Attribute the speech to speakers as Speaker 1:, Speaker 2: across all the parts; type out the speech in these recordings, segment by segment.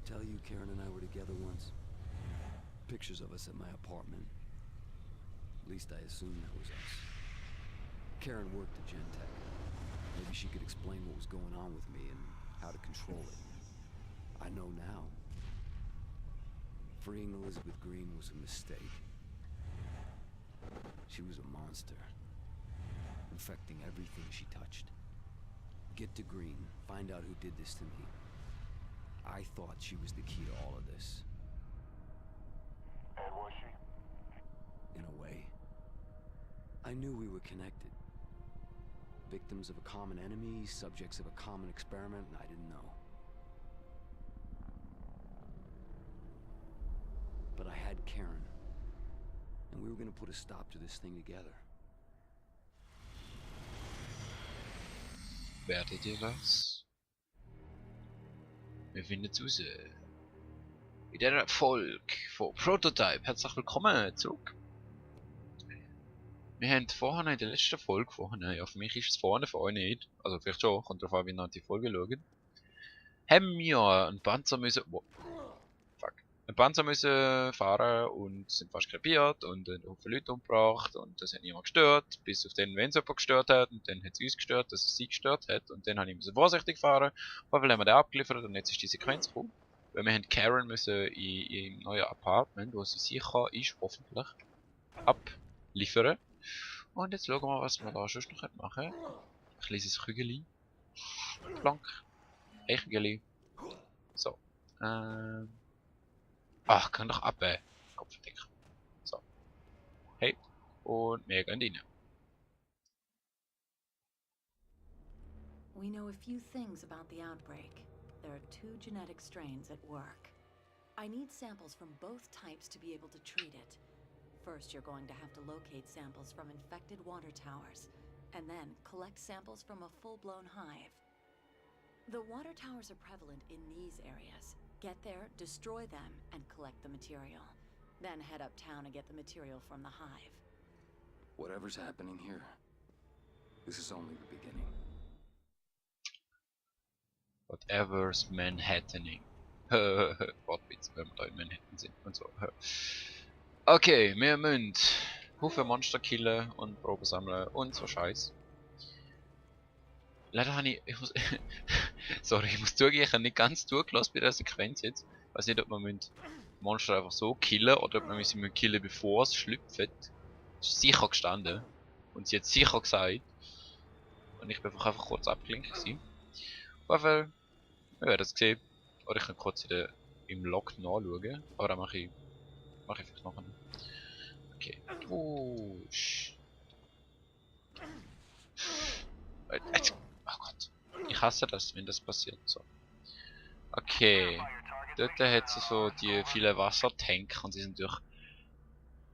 Speaker 1: tell you Karen and I were together once? Pictures of us at my apartment. At least I assumed that was us. Karen worked at Gentech. Maybe she could explain what was going on with me and how to control it. I know now. Freeing Elizabeth Green was a mistake. She was a monster, infecting everything she touched. Get to Green, find out who did this to me. I thought she was the key to all of this.
Speaker 2: And was she?
Speaker 1: In a way. I knew we were connected. Victims of a common enemy, subjects of a common experiment, and I didn't know. But I had Karen. And we were gonna put a stop to this thing together.
Speaker 3: Werdet ihr das? Wir finden es raus. In dieser Folge von Prototype. Herzlich willkommen zurück. Wir haben vorhin in der letzten Folge, ja für mich ist es vorhin, für euch nicht, also vielleicht schon, kommt drauf an, wie ihr die Folge schaut, haben wir einen Panzer müssen, einen Panzer müssen fahren und sind fast krepiert und einen Haufen Leute umgebracht und das hat niemand gestört, bis auf den, wenn es jemand gestört hat und dann hat es uns gestört, dass es sie gestört hat und dann habe ich vorsichtig fahren, auf jeden Fall haben wir den abgeliefert und jetzt ist die Sequenz gekommen, weil wir haben Karen müssen in ihrem neuen Apartment, wo sie sicher ist, hoffentlich, abliefern. Und jetzt schauen wir mal, was wir da sonst noch machen können. Ein kleines Kügeli. Plank. Ein Kügeli. So. Ach, kann doch ab, Kopfverdeck. So. Hey. Und wir gehen rein.
Speaker 4: We know a few things about the outbreak. There are 2 genetic strains at work. I need samples from both types to be able to treat it. First, you're going to have to locate samples from infected water towers, and then collect samples from a full-blown hive. The water towers are prevalent in these areas. Get there, destroy them, and collect the material. Then head uptown and get the material from the hive.
Speaker 1: Whatever's happening here, this is only the beginning.
Speaker 3: Whatever's Manhattaning. Wortwitz, wenn wir da in Manhattan sind und so. Okay, wir müssen Haufen Monster killen und Proben sammeln und so Scheiß. Leider habe ich muss sorry, ich muss zugeben, ich habe nicht ganz zugelassen bei der Sequenz jetzt. Ich weiß nicht, ob man Monster einfach so killen oder ob man sie killen bevor es schlüpft. Das ist sicher gestanden. Und sie hat sicher gesagt. Und ich bin einfach kurz abgelenkt gewesen. Auf jeden Fall, wir werden es sehen. Oder ich kann kurz im Log nachschauen. Aber dann mache ich vielleicht noch einen. Okay. Wusch. Oh Gott. Ich hasse das, wenn das passiert. So. Okay. Dort hat es so die vielen Wassertanks und die sind durch.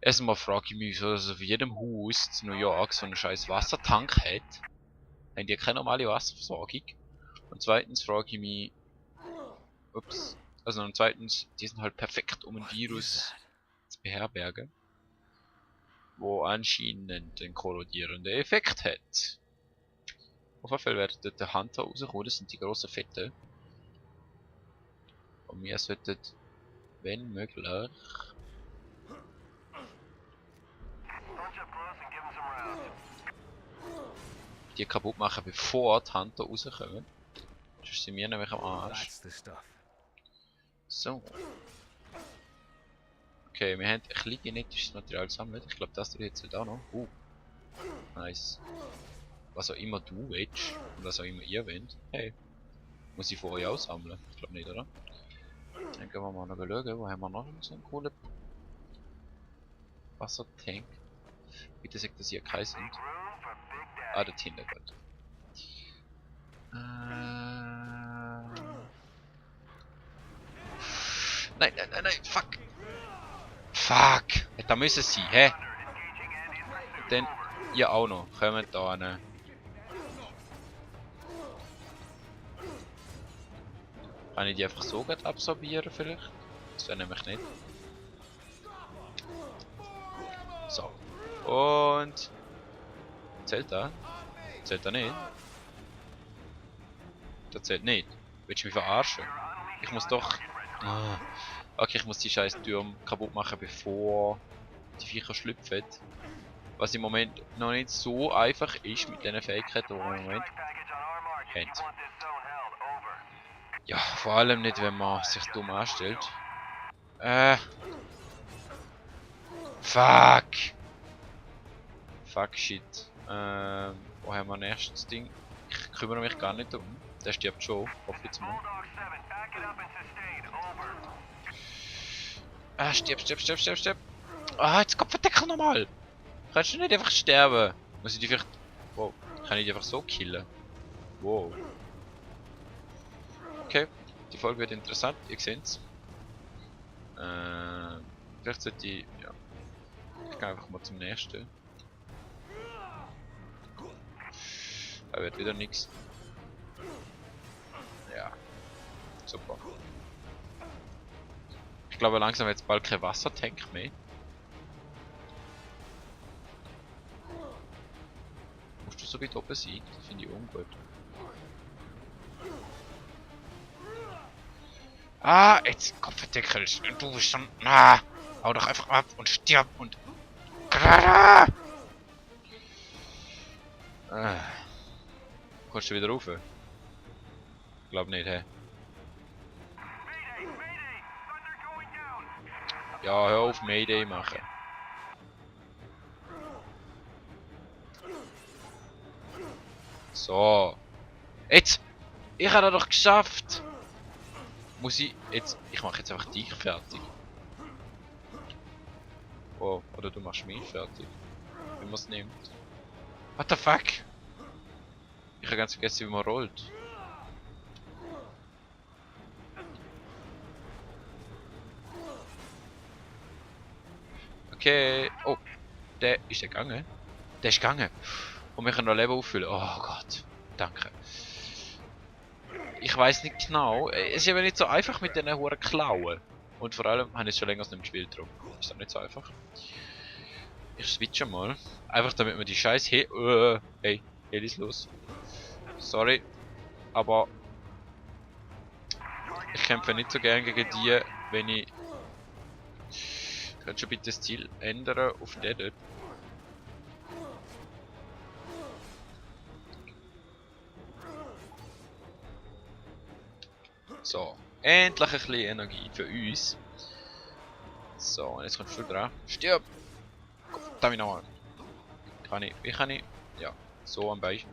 Speaker 3: Erstmal frage ich mich, so, dass auf jedem Haus in New York so einen scheiß Wassertank hat. Haben die keine normale Wasserversorgung? Und zweitens frage ich mich. Ups. Also und zweitens, die sind halt perfekt, um ein Virus zu beherbergen, wo anscheinend einen korrodierenden Effekt hat. Auf jeden Fall werden dort der Hunter rauskommen, das sind die grossen Fette. Und wir sollten, wenn möglich, die kaputt machen, bevor die Hunter rauskommen. Sonst sind wir nämlich am Arsch. So. Okay, wir haben ein bisschen genetisches Material gesammelt. Ich glaube, das hier jetzt auch noch. Nice. Was auch immer du willst und was auch immer ihr wollt. Hey, muss ich von euch auch sammeln? Ich glaube nicht, oder? Dann gehen wir mal noch schauen, wo haben wir noch so einen coolen Wassertank. Bitte sagt, dass hier keine sind. Ah, der Tinder, gut. Nein, fuck! Fuck! Da müssen sie, hä? Und dann, ihr auch noch, kommt da hin. Kann ich die einfach so gut absorbieren vielleicht? Das wäre nämlich nicht. So. Und... Zählt da? Zählt da nicht? Das zählt nicht. Willst du mich verarschen? Ich muss doch Ah. Okay, ich muss die scheiß Türme kaputt machen, bevor die Viecher schlüpfen. Was im Moment noch nicht so einfach ist mit diesen Fähigkeiten, die wir im Moment haben. Ja, vor allem nicht, wenn man sich dumm anstellt. Fuck! Fuck shit. Wo haben wir nächstes Ding? Ich kümmere mich gar nicht um. Der stirbt schon, hoffe ich jetzt mal. Ah, stirb. Ah, jetzt Kopfverdeckel nochmal! Kannst du nicht einfach sterben? Muss ich die vielleicht... Wow, kann ich die einfach so killen? Wow. Okay, die Folge wird interessant, ihr seht's. Vielleicht sollte ich... Ja. Ich gehe einfach mal zum nächsten. Da wird wieder nichts. Ja. Super. Ich glaube langsam jetzt bald kein Wassertank mehr. Musst du so weit oben sein? Das finde ich ungut. Ah, jetzt Kopfverdeckel. Du bist schon... Ah, hau doch einfach ab und stirb und... Kommst du wieder rauf? Glaub nicht, hä? Ja, hör auf Mayday machen. So. Jetzt! Ich habe das doch geschafft! Muss ich jetzt... Ich mache jetzt einfach dich fertig. Oh, oder du machst mich fertig. Wie man es nimmt. What the fuck? Ich habe ganz vergessen, wie man rollt. Okay. Oh. Der ist der gegangen? Der ist gegangen. Und wir können noch Leben auffüllen. Oh Gott. Danke. Ich weiß nicht genau. Es ist aber nicht so einfach mit diesen Huren klauen. Und vor allem habe ich es schon länger nicht gespielt drum. Ist das nicht so einfach? Ich switche mal. Einfach damit wir die scheiß hey, ist los. Sorry. Aber ich kämpfe nicht so gern gegen die, wenn ich... Könnt ihr bitte das Ziel ändern auf den dort? So. Endlich ein bisschen Energie für uns. So, und jetzt kommst du dran. Stirb! Verdammt nochmal. Wie kann ich? Ja, so am Bein.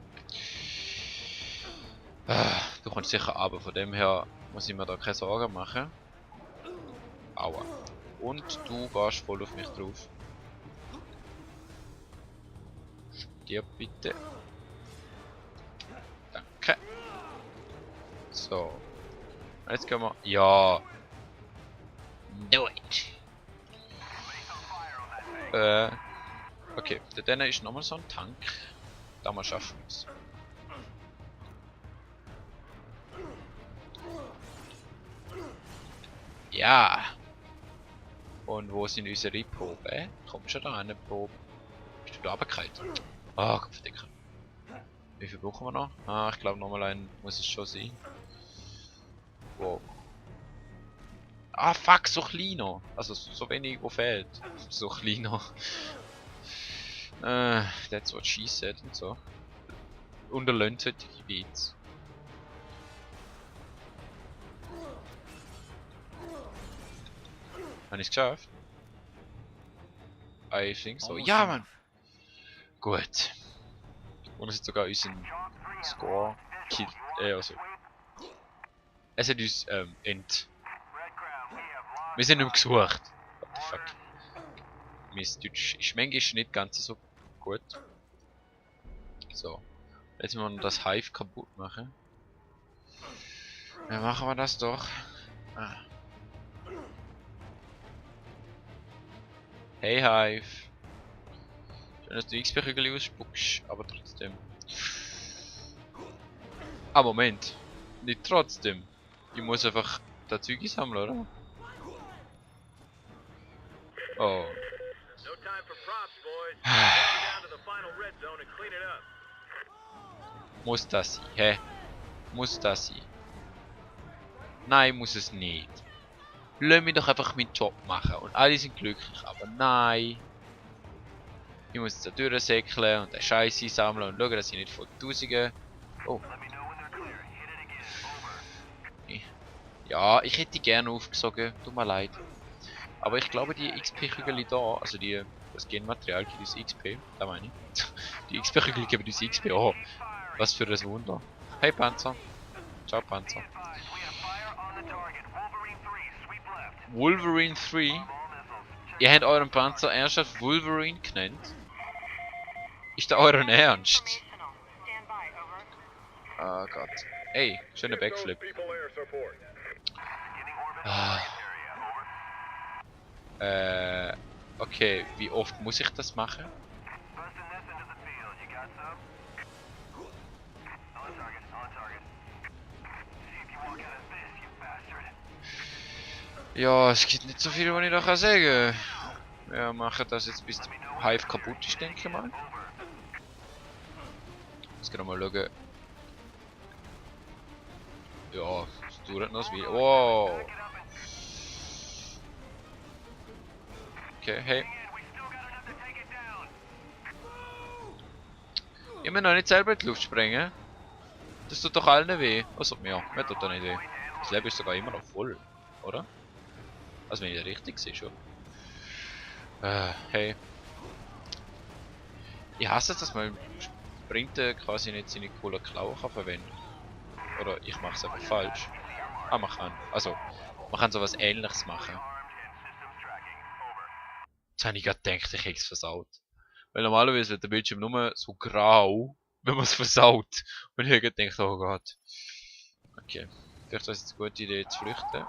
Speaker 3: Du kommst sicher runter, von dem her muss ich mir da keine Sorgen machen. Aua. Und du gehst voll auf mich drauf. Stirb bitte. Danke. So. Jetzt können wir... Ja. Do it. Okay, da ist nochmal so ein Tank. Da mal schaffen wir es. Ja. Und wo sind unsere Proben? Komm schon da eine Probe. Bist du da runtergefallen? Ah, Kopfdecker. Wie viel brauchen wir noch? Ah, ich glaube nochmal einen muss es schon sein. Wow. Ah, fuck, so kleiner. Also so wenig, wo fehlt. So kleiner. That's what she said und so. Und er lernt solche Beats. Habe ich es geschafft? I think so. Ja, Mann! Gut. Und es hat sogar unseren Score killt. Also. Es hat uns wir sind nicht mehr gesucht. What the fuck. Mein Deutsch ist manchmal nicht ganz so gut. So. Jetzt müssen wir noch das Hive kaputt machen. Dann machen wir das doch. Ah. Hey Hive. Schön, dass du XP-Kügel ausspuckst, aber trotzdem. Ah, Moment. Nicht trotzdem. Ich muss einfach da Züge sammeln, oder? Oh. Muss das sein, hä? Muss das sein? Nein, muss es nicht. Lass mich doch einfach meinen Job machen und alle sind glücklich. Aber nein. Ich muss jetzt da durchsäckeln und den Scheiß einsammeln und schauen, dass ich nicht von Tausenden... Oh. Ja, ich hätte die gerne aufgesogen. Tut mir leid. Aber ich glaube, die XP-Kügel da, also das Genmaterial gibt uns XP, da meine ich. Die XP-Kügel geben uns XP, oh. Was für ein Wunder. Hey Panzer. Ciao Panzer. Wolverine 3? Ihr habt euren Panzer ernsthaft Wolverine genannt? Ist da euren Ernst? Oh Gott. Ey, schöner Backflip. Ah. Okay, wie oft muss ich das machen? Ja, es gibt nicht so viel, was ich da kann sagen. Wir machen das jetzt bis der Hive kaputt ist, denke ich mal. Jetzt können wir mal schauen. Ja, es dauert noch ein bisschen. Wow! Okay, hey. Ich will noch nicht selber in die Luft sprengen. Das tut doch allen weh. Also, ja, mir tut doch nicht weh. Das Leben ist sogar immer noch voll, oder? Also, wenn ich das richtig sehe schon. Hey. Ich hasse es, dass man Sprinten quasi nicht seine coolen Klauen kann verwenden. Oder ich mache es einfach falsch. Ah, man kann. Also, man kann sowas Ähnliches machen. Jetzt habe ich gerade gedacht, ich hätte es versaut. Weil normalerweise wird der Bildschirm nur so grau, wenn man es versaut. Und ich habe gedacht, oh Gott. Okay. Vielleicht ist es eine gute Idee zu flüchten.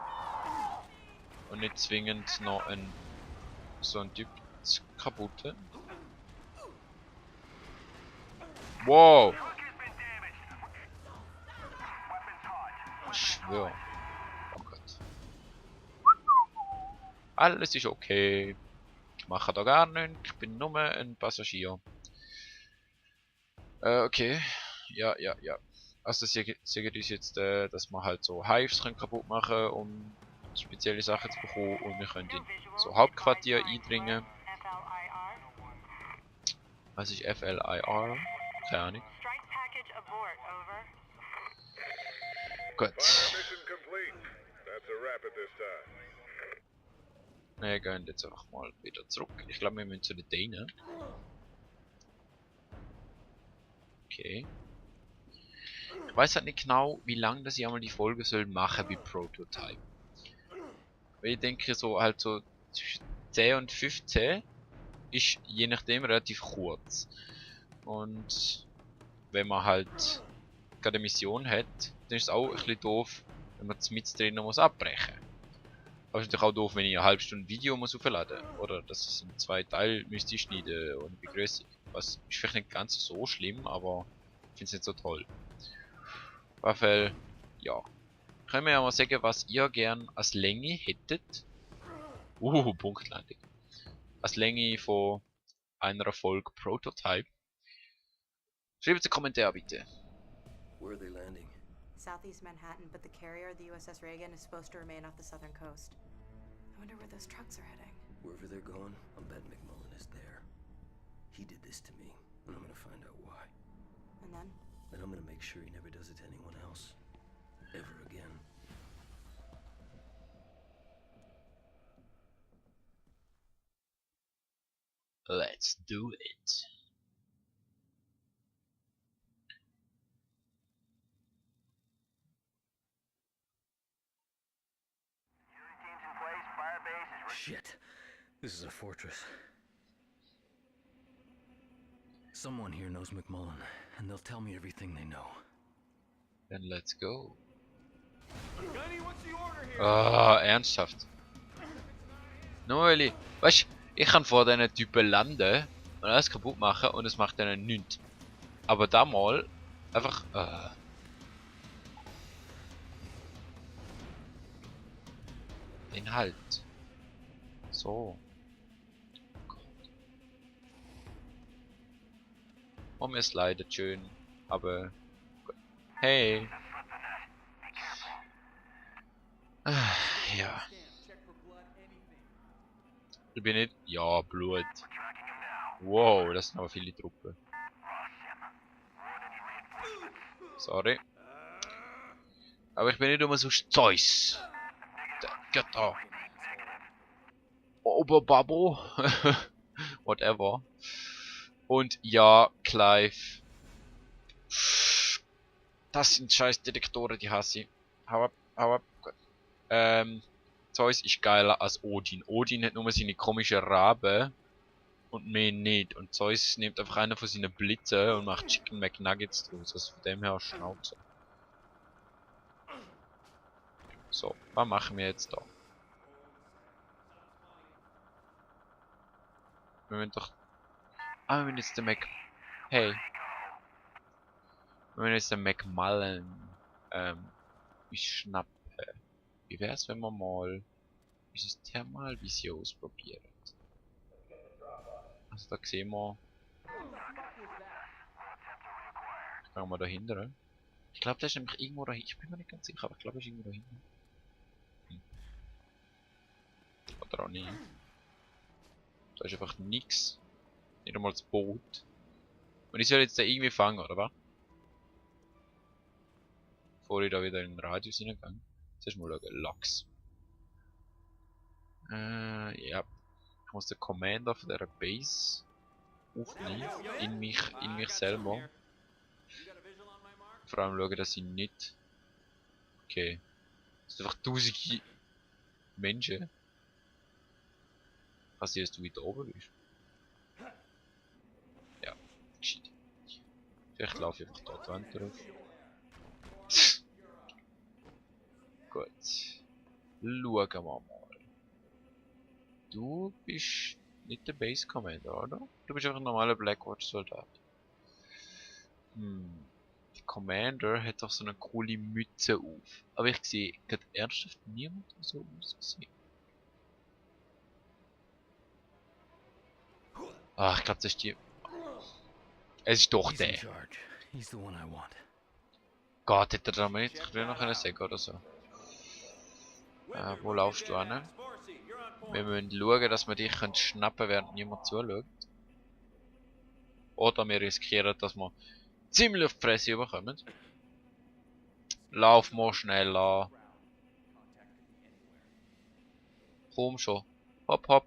Speaker 3: Und nicht zwingend noch so einen Typ zu kaputten. Wow! Ich schwör. Oh Gott. Alles ist okay. Ich mache da gar nichts. Ich bin nur ein Passagier. Okay. Ja. Also sie sagen uns jetzt, dass wir halt so Hives können kaputt machen, um spezielle Sachen zu bekommen, und wir können in so Hauptquartier eindringen. Was ist FLIR? Keine Ahnung. Gut. Wir gehen jetzt einfach mal wieder zurück. Ich glaube, wir müssen zu den Dänen. Okay. Ich weiß halt nicht genau, wie lange das ich einmal die Folge soll machen wie Prototype. Weil ich denke so halt so zwischen 10 und 15 ist je nachdem relativ kurz. Und wenn man halt gerade eine Mission hat, dann ist es auch ein bisschen doof, wenn man mit drin muss abbrechen. Aber es ist natürlich auch doof, wenn ich eine halbe Stunde Video muss aufladen. Oder dass es in 2 Teile müsste ich schneiden und Begrüßung. Was ist vielleicht nicht ganz so schlimm, aber ich finde es nicht so toll. Auf jeden Fall, ja. Können wir ja mal sagen, was ihr gern als Länge hättet. Punktlandung. Als Länge von einer Folge Prototype. Schreibt einen Kommentar bitte.
Speaker 2: Where are they landing?
Speaker 5: Southeast Manhattan, but the carrier, the USS Reagan, is supposed to remain off the southern coast. I wonder where those trucks are heading.
Speaker 2: Wherever they're going, I'm betting McMullen is there. He did this to me, and I'm gonna find out why.
Speaker 5: And then?
Speaker 2: Then I'm gonna make sure he never does it to anyone else. Ever again.
Speaker 3: Let's do it.
Speaker 2: Shit. This is a fortress. Someone here knows McMullen, and they'll tell me everything they know.
Speaker 3: Then let's go. Ah, ernsthaft. Nur weil ich... Weißt, ich kann vor diesen Typen landen und alles kaputt machen und es macht ihnen nichts. Aber da mal einfach... Den halt. So. Oh, mir ist leider schön, aber... Hey. Ja. Ich bin nicht... Ja, Blut. Wow, das sind aber viele Truppen. Sorry. Aber ich bin nicht immer so Zeus. Der Götter. Oberbabo. Whatever. Und ja, Clive. Das sind scheiß Detektoren, die hasse ich. Hau ab, hau ab. Gut. Zeus ist geiler als Odin. Odin hat nur seine komische Rabe und mehr nicht. Und Zeus nimmt einfach einen von seinen Blitzen und macht Chicken McNuggets draus. Also von dem her Schnauze. So, was machen wir jetzt da? Wir müssen doch... Ah, wir müssen jetzt den Mac... Hey. Wir müssen jetzt den McMullen... schnappen. Wie wär's, wenn wir mal... dieses Thermalvisier ausprobieren? Also da sehen wir... Fangen wir dahinter. Ich glaube, der ist nämlich irgendwo dahinter. Ich bin mir nicht ganz sicher, aber ich glaube, er ist irgendwo dahinter. Oder auch nicht. Da ist einfach nichts. Nicht einmal das Boot. Und ich soll jetzt da irgendwie fangen, oder was? Bevor ich da wieder in den Radius hineingehe. Zuerst mal schauen. Lachs. Ja. Ich muss den Commander von dieser Base aufnehmen. In mich selber. Vor allem schauen, dass ich nicht... Okay. Es sind einfach tausende Menschen. Kann sein, dass du weiter oben bist. Ja, gescheit. Vielleicht laufe ich einfach dort Wand drauf. Gut. Schauen wir mal. Du bist nicht der Base Commander, oder? Du bist einfach ein normaler Blackwatch Soldat. Der Commander hat doch so eine coole Mütze auf. Aber ich sehe gerade ernsthaft niemand so aussehen. Ah, ich glaube, das ist die... Es ist doch der. Gott, hätte er da mal nicht früher noch eine Säge oder so. Wo laufst du an? Wir müssen schauen, dass wir dich schnappen können, während niemand zuschaut. Oder wir riskieren, dass wir ziemlich auf die Fresse bekommen. Lauf mal schneller. Komm schon. Hopp, hopp.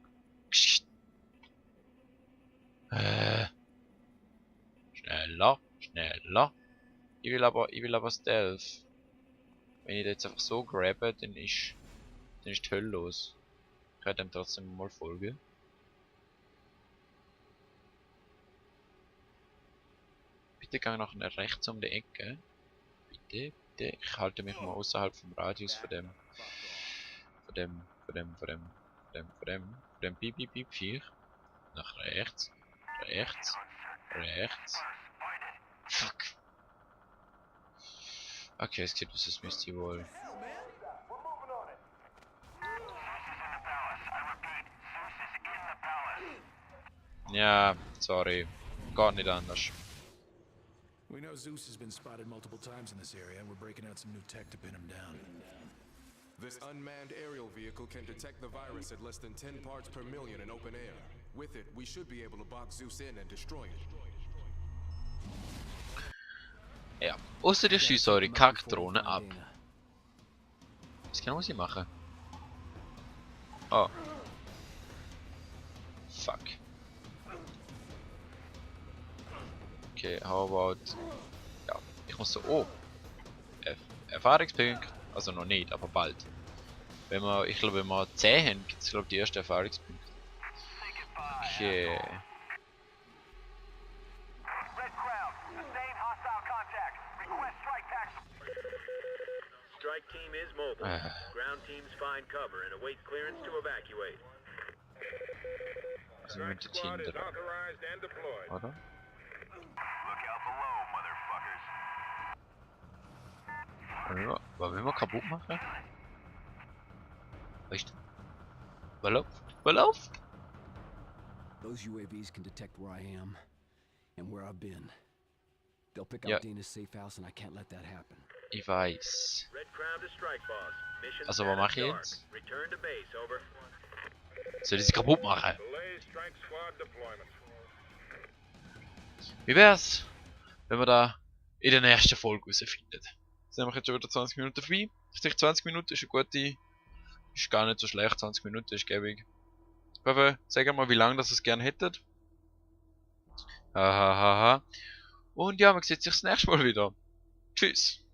Speaker 3: Schneller, schneller. Ich will aber Stealth. Wenn ich jetzt einfach so grabbe, dann ist die Hölle los. Ich werde dem trotzdem mal folgen. Bitte gang nach rechts um die Ecke. Bitte, bitte. Ich halte mich mal außerhalb vom Radius von dem Piep, Piep, Piep, 4. Nach rechts. Rechts. Rechts. Fuck. Okay, es gibt es müsste wohl. Ja, sorry. Geht nicht anders.
Speaker 6: We know Zeus has been spotted multiple times in this area. We're breaking out some new tech to pin him down.
Speaker 7: This unmanned aerial vehicle can detect the virus at less than 10 parts per million in open air. With it, we should be able to box Zeus in and destroy it.
Speaker 3: Ja, außer ihr schießt eure Kackdrohne ab. Was genau muss ich machen? Oh. Fuck. Okay, how about... Ja, ich muss so... Oh. Erfahrungspunkt. Also noch nicht, aber bald. Wenn wir, ich glaube, wenn wir 10 haben, gibt es glaube ich die ersten Erfahrungspunkte. Okay.
Speaker 8: Strike team is mobile. Ground teams find cover and await clearance to evacuate.
Speaker 3: Also wir müssen jetzt hinter. Oder? Wollen wir kaputt machen? Weißt du? Wer läuft? Wer läuft?
Speaker 1: Those UAVs can detect where I am and where I've been. They'll pick
Speaker 3: Ja.
Speaker 1: out Dana's safe house and I can't let that happen.
Speaker 3: Ich weiß.
Speaker 8: Red Crown to strike boss. Mission
Speaker 3: Also was mache ich
Speaker 8: status
Speaker 3: jetzt?
Speaker 8: dark. Return to base, over.
Speaker 3: Soll ich sie kaputt machen?
Speaker 8: Delay strike squad deployment.
Speaker 3: Wie wär's, wenn wir da in der nächsten Folge herausfinden? Jetzt sind wir jetzt schon wieder 20 Minuten vorbei. Ich denke 20 Minuten ist eine gute... Ist gar nicht so schlecht, 20 Minuten ist gäbig. Ich hoffe, sagen mal, wie lange das es gerne hättet. Hahaha. Und ja, man sieht sich das nächste Mal wieder. Tschüss.